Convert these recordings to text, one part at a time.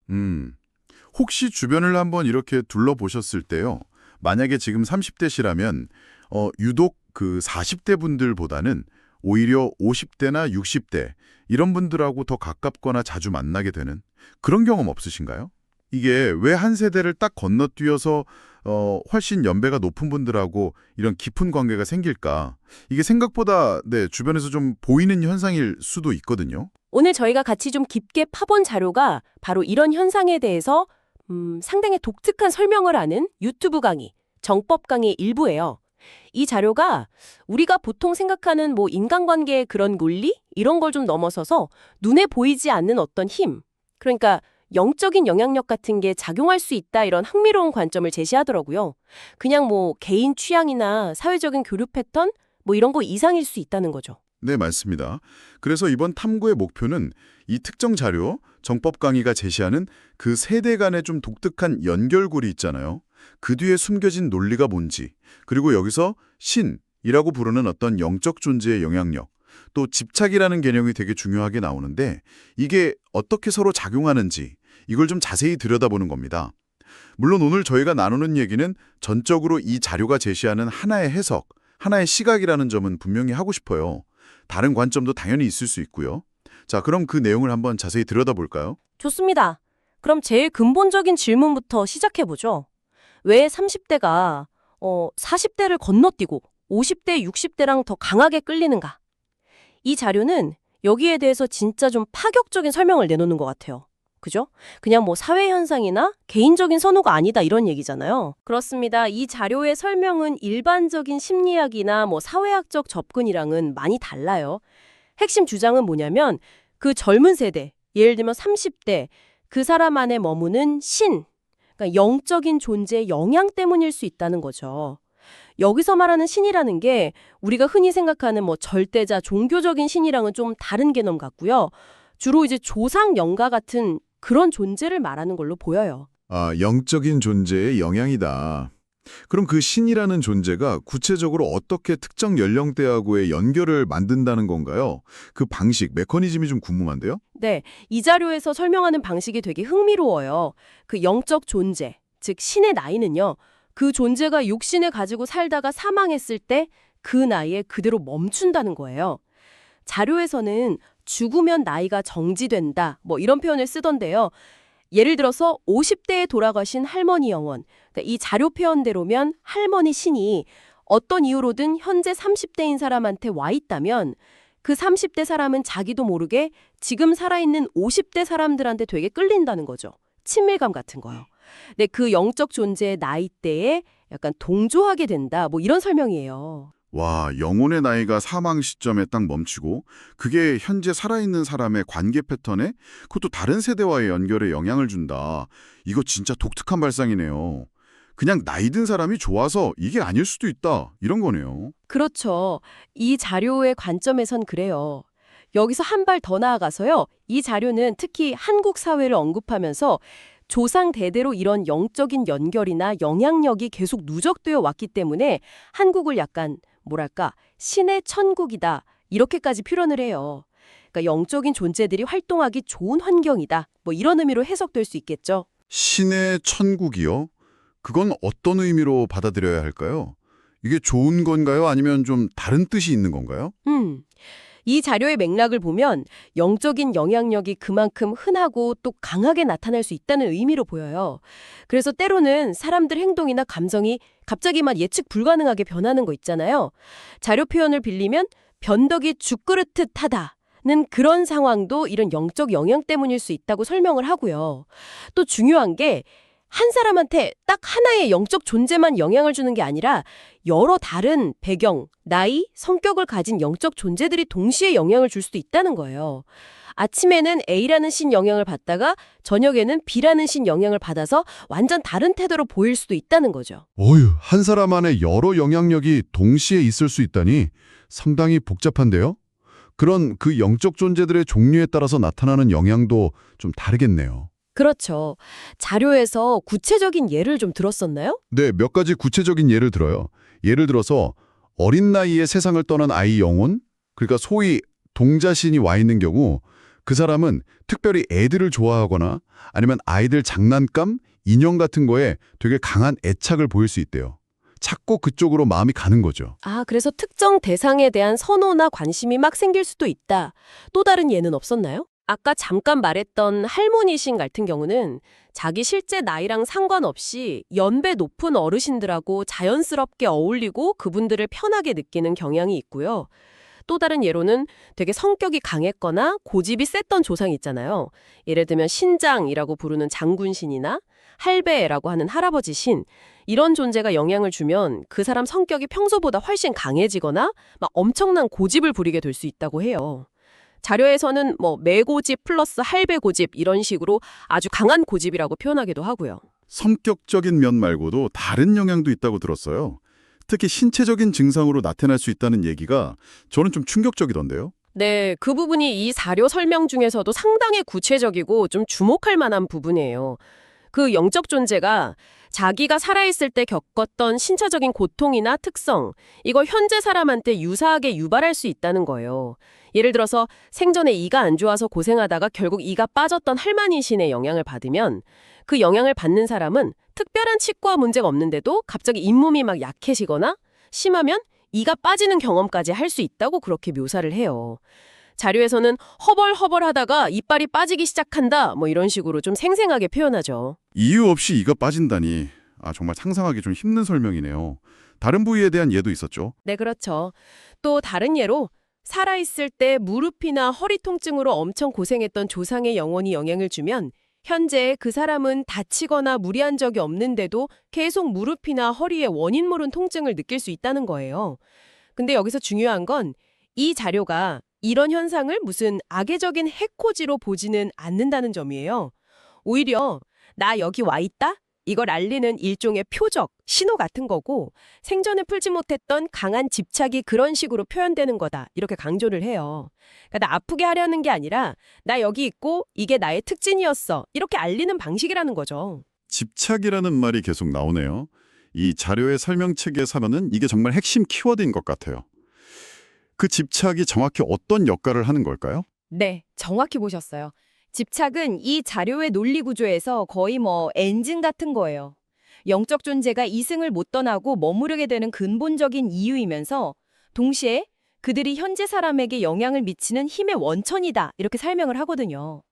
음, 혹시 주변을 한번 이렇게 둘러보셨을 때요. 만약에 지금 30대시라면 유독 그 40대 분들보다는 오히려 50대나 60대 이런 분들하고 더 가깝거나 자주 만나게 되는 그런 경험 없으신가요? 이게 왜 한 세대를 딱 건너뛰어서 훨씬 연배가 높은 분들하고 이런 깊은 관계가 생길까? 이게 생각보다 주변에서 좀 보이는 현상일 수도 있거든요. 오늘 저희가 같이 좀 깊게 파본 자료가 바로 이런 현상에 대해서 상당히 독특한 설명을 하는 유튜브 강의, 정법 강의 일부예요. 이 자료가 우리가 보통 생각하는 뭐 인간관계의 그런 논리? 이런 걸 좀 넘어서서 눈에 보이지 않는 어떤 힘, 그러니까 영적인 영향력 같은 게 작용할 수 있다 이런 흥미로운 관점을 제시하더라고요. 그냥 뭐 개인 취향이나 사회적인 교류 패턴? 뭐 이런 거 이상일 수 있다는 거죠. 네, 맞습니다. 그래서 이번 탐구의 목표는 이 특정 자료, 정법 강의가 제시하는 그 세대 간의 좀 독특한 연결고리 있잖아요. 그 뒤에 숨겨진 논리가 뭔지, 그리고 여기서 신이라고 부르는 어떤 영적 존재의 영향력, 또 집착이라는 개념이 되게 중요하게 나오는데 이게 어떻게 서로 작용하는지 이걸 좀 자세히 들여다보는 겁니다. 물론 오늘 저희가 나누는 얘기는 전적으로 이 자료가 제시하는 하나의 해석, 하나의 시각이라는 점은 분명히 하고 싶어요. 다른 관점도 당연히 있을 수 있고요. 자, 그럼 그 내용을 한번 자세히 들여다볼까요? 좋습니다. 그럼 제일 근본적인 질문부터 시작해보죠. 왜 30대가 40대를 건너뛰고 50대, 60대랑 더 강하게 끌리는가? 이 자료는 여기에 대해서 진짜 좀 파격적인 설명을 내놓는 것 같아요. 그죠? 그냥 뭐 사회 현상이나 개인적인 선호가 아니다 이런 얘기잖아요. 그렇습니다. 이 자료의 설명은 일반적인 심리학이나 뭐 사회학적 접근이랑은 많이 달라요. 핵심 주장은 뭐냐면 그 젊은 세대, 예를 들면 30대, 그 사람 안에 머무는 신, 그러니까 영적인 존재의 영향 때문일 수 있다는 거죠. 여기서 말하는 신이라는 게 우리가 흔히 생각하는 뭐 절대자, 종교적인 신이랑은 좀 다른 개념 같고요. 주로 이제 조상 영가 같은 그런 존재를 말하는 걸로 보여요. 아, 영적인 존재의 영향이다. 그럼 그 신이라는 존재가 구체적으로 어떻게 특정 연령대하고의 연결을 만든다는 건가요? 그 방식, 메커니즘이 좀 궁금한데요? 네, 이 자료에서 설명하는 방식이 되게 흥미로워요. 그 영적 존재, 즉 신의 나이는요. 그 존재가 육신을 가지고 살다가 사망했을 때 그 나이에 그대로 멈춘다는 거예요. 자료에서는 죽으면 나이가 정지된다, 뭐 이런 표현을 쓰던데요. 예를 들어서 50대에 돌아가신 할머니 영혼, 그러니까 이 자료 표현대로면 할머니 신이 어떤 이유로든 현재 30대인 사람한테 와 있다면 그 30대 사람은 자기도 모르게 지금 살아있는 50대 사람들한테 되게 끌린다는 거죠. 친밀감 같은 거요. 근데 그 영적 존재의 나이대에 약간 동조하게 된다, 뭐 이런 설명이에요. 와, 영혼의 나이가 사망 시점에 딱 멈추고 그게 현재 살아있는 사람의 관계 패턴에 그것도 다른 세대와의 연결에 영향을 준다. 이거 진짜 독특한 발상이네요. 그냥 나이 든 사람이 좋아서 이게 아닐 수도 있다. 이런 거네요. 그렇죠. 이 자료의 관점에선 그래요. 여기서 한 발 더 나아가서요. 이 자료는 특히 한국 사회를 언급하면서 조상 대대로 이런 영적인 연결이나 영향력이 계속 누적되어 왔기 때문에 한국을 약간 뭐랄까 신의 천국이다 이렇게까지 표현을 해요. 그러니까 영적인 존재들이 활동하기 좋은 환경이다. 뭐 이런 의미로 해석될 수 있겠죠. 신의 천국이요? 그건 어떤 의미로 받아들여야 할까요? 이게 좋은 건가요? 아니면 좀 다른 뜻이 있는 건가요? 이 자료의 맥락을 보면 영적인 영향력이 그만큼 흔하고 또 강하게 나타날 수 있다는 의미로 보여요. 그래서 때로는 사람들 행동이나 감정이 갑자기 막 예측 불가능하게 변하는 거 있잖아요. 자료 표현을 빌리면 변덕이 죽그릇듯 하다는 그런 상황도 이런 영적 영향 때문일 수 있다고 설명을 하고요. 또 중요한 게 한 사람한테 딱 하나의 영적 존재만 영향을 주는 게 아니라 여러 다른 배경, 나이, 성격을 가진 영적 존재들이 동시에 영향을 줄 수도 있다는 거예요. 아침에는 A라는 신 영향을 받다가 저녁에는 B라는 신 영향을 받아서 완전 다른 태도로 보일 수도 있다는 거죠. 어휴, 한 사람 안에 여러 영향력이 동시에 있을 수 있다니 상당히 복잡한데요? 그런 그 영적 존재들의 종류에 따라서 나타나는 영향도 좀 다르겠네요. 그렇죠. 자료에서 구체적인 예를 좀 들었었나요? 네, 몇 가지 구체적인 예를 들어요. 예를 들어서 어린 나이에 세상을 떠난 아이 영혼, 그러니까 소위 동자신이 와 있는 경우 그 사람은 특별히 애들을 좋아하거나 아니면 아이들 장난감, 인형 같은 거에 되게 강한 애착을 보일 수 있대요. 자꾸 그쪽으로 마음이 가는 거죠. 아, 그래서 특정 대상에 대한 선호나 관심이 막 생길 수도 있다. 또 다른 예는 없었나요? 아까 잠깐 말했던 할머니신 같은 경우는 자기 실제 나이랑 상관없이 연배 높은 어르신들하고 자연스럽게 어울리고 그분들을 편하게 느끼는 경향이 있고요. 또 다른 예로는 되게 성격이 강했거나 고집이 셌던 조상이 있잖아요. 예를 들면 신장이라고 부르는 장군신이나 할배라고 하는 할아버지 신, 이런 존재가 영향을 주면 그 사람 성격이 평소보다 훨씬 강해지거나 막 엄청난 고집을 부리게 될 수 있다고 해요. 자료에서는 뭐 매고집 플러스 할배고집 이런 식으로 아주 강한 고집이라고 표현하기도 하고요. 성격적인 면 말고도 다른 영향도 있다고 들었어요. 특히 신체적인 증상으로 나타날 수 있다는 얘기가 저는 좀 충격적이던데요. 네, 그 부분이 이 자료 설명 중에서도 상당히 구체적이고 좀 주목할 만한 부분이에요. 그 영적 존재가 자기가 살아있을 때 겪었던 신체적인 고통이나 특성, 이걸 현재 사람한테 유사하게 유발할 수 있다는 거예요. 예를 들어서 생전에 이가 안 좋아서 고생하다가 결국 이가 빠졌던 할머니신의 영향을 받으면 그 영향을 받는 사람은 특별한 치과 문제가 없는데도 갑자기 잇몸이 막 약해지거나 심하면 이가 빠지는 경험까지 할 수 있다고 그렇게 묘사를 해요. 자료에서는 허벌허벌하다가 이빨이 빠지기 시작한다 뭐 이런 식으로 좀 생생하게 표현하죠. 이유 없이 이가 빠진다니. 정말 상상하기 좀 힘든 설명이네요. 다른 부위에 대한 예도 있었죠. 네, 그렇죠. 또 다른 예로 살아있을 때 무릎이나 허리 통증으로 엄청 고생했던 조상의 영혼이 영향을 주면 현재 그 사람은 다치거나 무리한 적이 없는데도 계속 무릎이나 허리에 원인 모른 통증을 느낄 수 있다는 거예요. 근데 여기서 중요한 건 이 자료가 이런 현상을 무슨 악의적인 해코지로 보지는 않는다는 점이에요. 오히려 나 여기 와 있다? 이걸 알리는 일종의 표적, 신호 같은 거고 생전에 풀지 못했던 강한 집착이 그런 식으로 표현되는 거다. 이렇게 강조를 해요. 그러니까 나 아프게 하려는 게 아니라 나 여기 있고 이게 나의 특징이었어. 이렇게 알리는 방식이라는 거죠. 집착이라는 말이 계속 나오네요. 이 자료의 설명책에서는 이게 정말 핵심 키워드인 것 같아요. 그 집착이 정확히 어떤 역할을 하는 걸까요? 네, 정확히 보셨어요. 집착은 이 자료의 논리 구조에서 거의 엔진 같은 거예요. 영적 존재가 이승을 못 떠나고 머무르게 되는 근본적인 이유이면서 동시에 그들이 현재 사람에게 영향을 미치는 힘의 원천이다 이렇게 설명을 하거든요.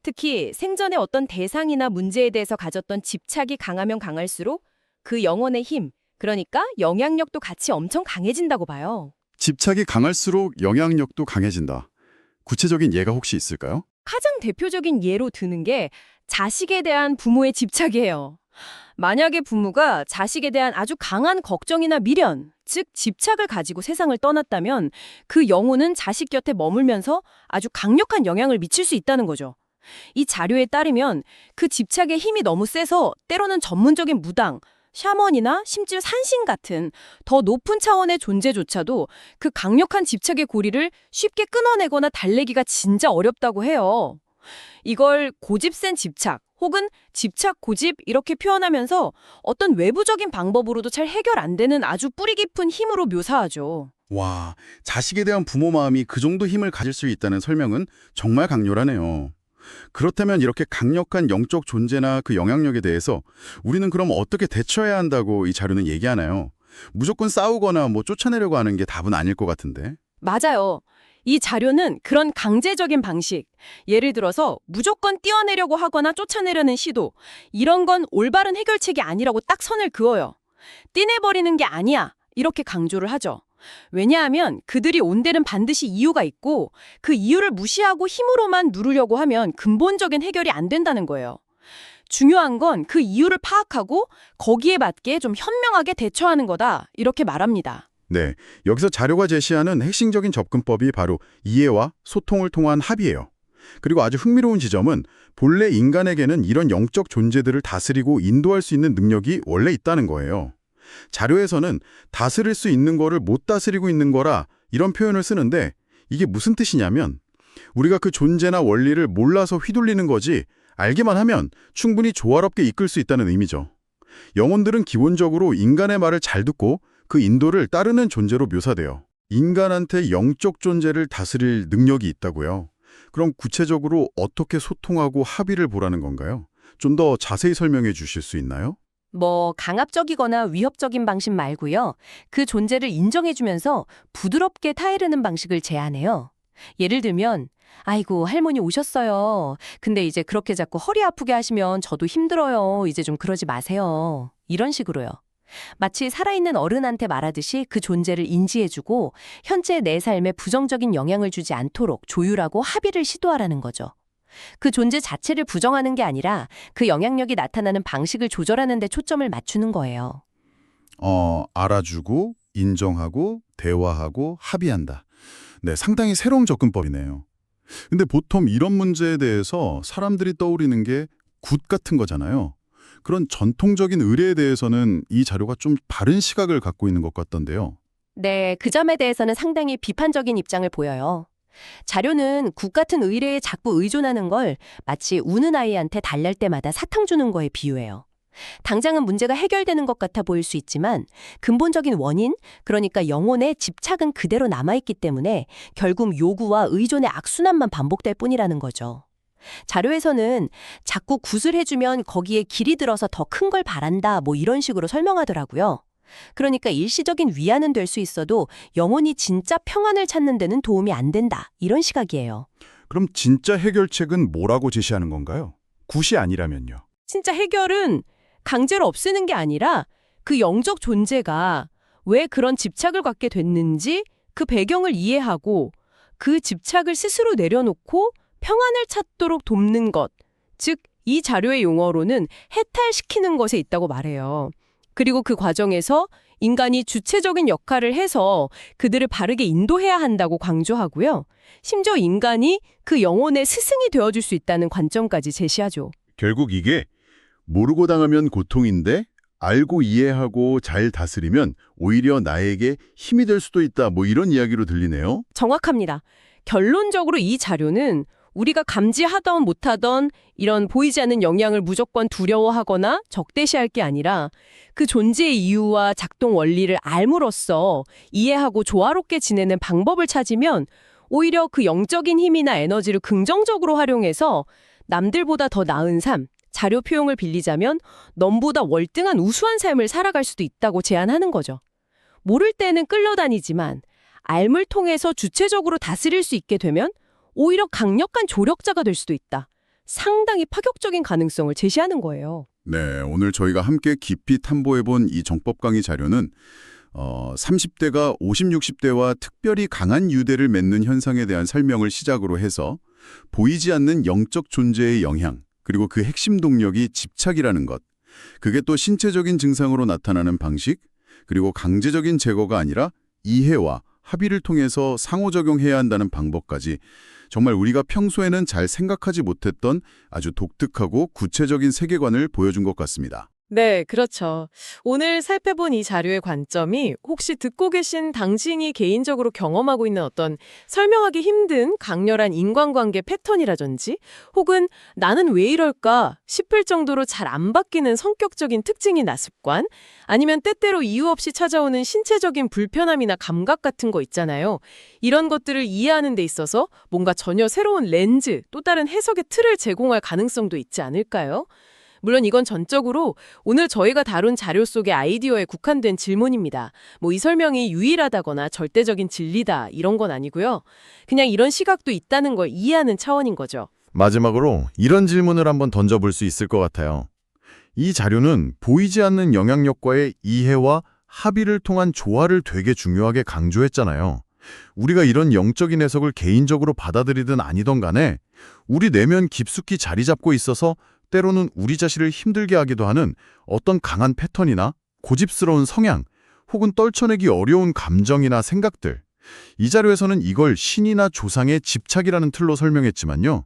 특히 생전에 어떤 대상이나 문제에 대해서 가졌던 집착이 강하면 강할수록 그 영혼의 힘, 그러니까 영향력도 같이 엄청 강해진다고 봐요. 집착이 강할수록 영향력도 강해진다. 구체적인 예가 혹시 있을까요? 가장 대표적인 예로 드는 게 자식에 대한 부모의 집착이에요. 만약에 부모가 자식에 대한 아주 강한 걱정이나 미련, 즉 집착을 가지고 세상을 떠났다면 그 영혼은 자식 곁에 머물면서 아주 강력한 영향을 미칠 수 있다는 거죠. 이 자료에 따르면 그 집착의 힘이 너무 세서 때로는 전문적인 무당, 샤먼이나 심지어 산신 같은 더 높은 차원의 존재조차도 그 강력한 집착의 고리를 쉽게 끊어내거나 달래기가 진짜 어렵다고 해요. 이걸 고집센 집착 혹은 집착 고집 이렇게 표현하면서 어떤 외부적인 방법으로도 잘 해결 안 되는 아주 뿌리 깊은 힘으로 묘사하죠. 와, 자식에 대한 부모 마음이 그 정도 힘을 가질 수 있다는 설명은 정말 강렬하네요. 그렇다면 이렇게 강력한 영적 존재나 그 영향력에 대해서 우리는 그럼 어떻게 대처해야 한다고 이 자료는 얘기하나요? 무조건 싸우거나 쫓아내려고 하는 게 답은 아닐 것 같은데. 맞아요. 이 자료는 그런 강제적인 방식, 예를 들어서 무조건 띄어내려고 하거나 쫓아내려는 시도, 이런 건 올바른 해결책이 아니라고 딱 선을 그어요. 떼내버리는 게 아니야, 이렇게 강조를 하죠. 왜냐하면 그들이 온 데는 반드시 이유가 있고 그 이유를 무시하고 힘으로만 누르려고 하면 근본적인 해결이 안 된다는 거예요. 중요한 건 그 이유를 파악하고 거기에 맞게 좀 현명하게 대처하는 거다, 이렇게 말합니다. 네, 여기서 자료가 제시하는 핵심적인 접근법이 바로 이해와 소통을 통한 합의예요. 그리고 아주 흥미로운 지점은 본래 인간에게는 이런 영적 존재들을 다스리고 인도할 수 있는 능력이 원래 있다는 거예요. 자료에서는 다스릴 수 있는 거를 못 다스리고 있는 거라 이런 표현을 쓰는데 이게 무슨 뜻이냐면 우리가 그 존재나 원리를 몰라서 휘둘리는 거지 알기만 하면 충분히 조화롭게 이끌 수 있다는 의미죠. 영혼들은 기본적으로 인간의 말을 잘 듣고 그 인도를 따르는 존재로 묘사돼요. 인간한테 영적 존재를 다스릴 능력이 있다고요. 그럼 구체적으로 어떻게 소통하고 합의를 보라는 건가요? 좀 더 자세히 설명해 주실 수 있나요? 뭐 강압적이거나 위협적인 방식 말고요. 그 존재를 인정해주면서 부드럽게 타이르는 방식을 제안해요. 예를 들면 아이고 할머니 오셨어요. 근데 이제 그렇게 자꾸 허리 아프게 하시면 저도 힘들어요. 이제 좀 그러지 마세요. 이런 식으로요. 마치 살아있는 어른한테 말하듯이 그 존재를 인지해주고 현재 내 삶에 부정적인 영향을 주지 않도록 조율하고 합의를 시도하라는 거죠. 그 존재 자체를 부정하는 게 아니라 그 영향력이 나타나는 방식을 조절하는 데 초점을 맞추는 거예요. 알아주고, 인정하고, 대화하고, 합의한다. 네, 상당히 새로운 접근법이네요. 근데 보통 이런 문제에 대해서 사람들이 떠올리는 게 굿 같은 거잖아요. 그런 전통적인 의례에 대해서는 이 자료가 좀 다른 시각을 갖고 있는 것 같던데요. 네, 그 점에 대해서는 상당히 비판적인 입장을 보여요. 자료는 국 같은 의례에 자꾸 의존하는 걸 마치 우는 아이한테 달랠 때마다 사탕 주는 거에 비유해요. 당장은 문제가 해결되는 것 같아 보일 수 있지만 근본적인 원인, 그러니까 영혼의 집착은 그대로 남아있기 때문에 결국 요구와 의존의 악순환만 반복될 뿐이라는 거죠. 자료에서는 자꾸 굿을 해주면 거기에 길이 들어서 더 큰 걸 바란다 뭐 이런 식으로 설명하더라고요. 그러니까 일시적인 위안은 될 수 있어도 영혼이 진짜 평안을 찾는 데는 도움이 안 된다 이런 시각이에요. 그럼 진짜 해결책은 뭐라고 제시하는 건가요? 굿이 아니라면요. 진짜 해결은 강제로 없애는 게 아니라 그 영적 존재가 왜 그런 집착을 갖게 됐는지 그 배경을 이해하고 그 집착을 스스로 내려놓고 평안을 찾도록 돕는 것. 즉, 이 자료의 용어로는 해탈시키는 것에 있다고 말해요. 그리고 그 과정에서 인간이 주체적인 역할을 해서 그들을 바르게 인도해야 한다고 강조하고요. 심지어 인간이 그 영혼의 스승이 되어줄 수 있다는 관점까지 제시하죠. 결국 이게 모르고 당하면 고통인데 알고 이해하고 잘 다스리면 오히려 나에게 힘이 될 수도 있다. 뭐 이런 이야기로 들리네요. 정확합니다. 결론적으로 이 자료는 우리가 감지하던 못하던 이런 보이지 않는 영향을 무조건 두려워하거나 적대시할 게 아니라 그 존재의 이유와 작동 원리를 알므로써 이해하고 조화롭게 지내는 방법을 찾으면 오히려 그 영적인 힘이나 에너지를 긍정적으로 활용해서 남들보다 더 나은 삶, 자료 표현을 빌리자면 넘보다 월등한 우수한 삶을 살아갈 수도 있다고 제안하는 거죠. 모를 때는 끌려다니지만 알물 통해서 주체적으로 다스릴 수 있게 되면 오히려 강력한 조력자가 될 수도 있다. 상당히 파격적인 가능성을 제시하는 거예요. 네, 오늘 저희가 함께 깊이 탐구해본 이 정법 강의 자료는 30대가 50, 60대와 특별히 강한 유대를 맺는 현상에 대한 설명을 시작으로 해서 보이지 않는 영적 존재의 영향, 그리고 그 핵심 동력이 집착이라는 것, 그게 또 신체적인 증상으로 나타나는 방식, 그리고 강제적인 제거가 아니라 이해와 합의를 통해서 상호작용해야 한다는 방법까지 정말 우리가 평소에는 잘 생각하지 못했던 아주 독특하고 구체적인 세계관을 보여준 것 같습니다. 네, 그렇죠. 오늘 살펴본 이 자료의 관점이 혹시 듣고 계신 당신이 개인적으로 경험하고 있는 어떤 설명하기 힘든 강렬한 인간관계 패턴이라든지 혹은 나는 왜 이럴까 싶을 정도로 잘 안 바뀌는 성격적인 특징이나 습관 아니면 때때로 이유 없이 찾아오는 신체적인 불편함이나 감각 같은 거 있잖아요. 이런 것들을 이해하는 데 있어서 뭔가 전혀 새로운 렌즈 또 다른 해석의 틀을 제공할 가능성도 있지 않을까요? 물론 이건 전적으로 오늘 저희가 다룬 자료 속의 아이디어에 국한된 질문입니다. 뭐 이 설명이 유일하다거나 절대적인 진리다 이런 건 아니고요. 그냥 이런 시각도 있다는 걸 이해하는 차원인 거죠. 마지막으로 이런 질문을 한번 던져볼 수 있을 것 같아요. 이 자료는 보이지 않는 영향력과의 이해와 합의를 통한 조화를 되게 중요하게 강조했잖아요. 우리가 이런 영적인 해석을 개인적으로 받아들이든 아니든 간에 우리 내면 깊숙이 자리 잡고 있어서 때로는 우리 자신을 힘들게 하기도 하는 어떤 강한 패턴이나 고집스러운 성향 혹은 떨쳐내기 어려운 감정이나 생각들. 이 자료에서는 이걸 신이나 조상의 집착이라는 틀로 설명했지만요.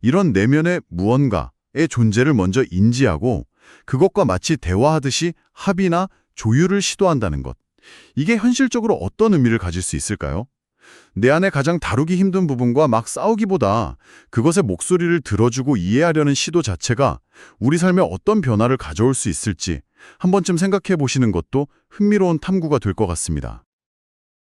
이런 내면의 무언가의 존재를 먼저 인지하고 그것과 마치 대화하듯이 합의나 조율을 시도한다는 것. 이게 현실적으로 어떤 의미를 가질 수 있을까요? 내 안에 가장 다루기 힘든 부분과 막 싸우기보다 그것의 목소리를 들어주고 이해하려는 시도 자체가 우리 삶에 어떤 변화를 가져올 수 있을지 한 번쯤 생각해 보시는 것도 흥미로운 탐구가 될 것 같습니다.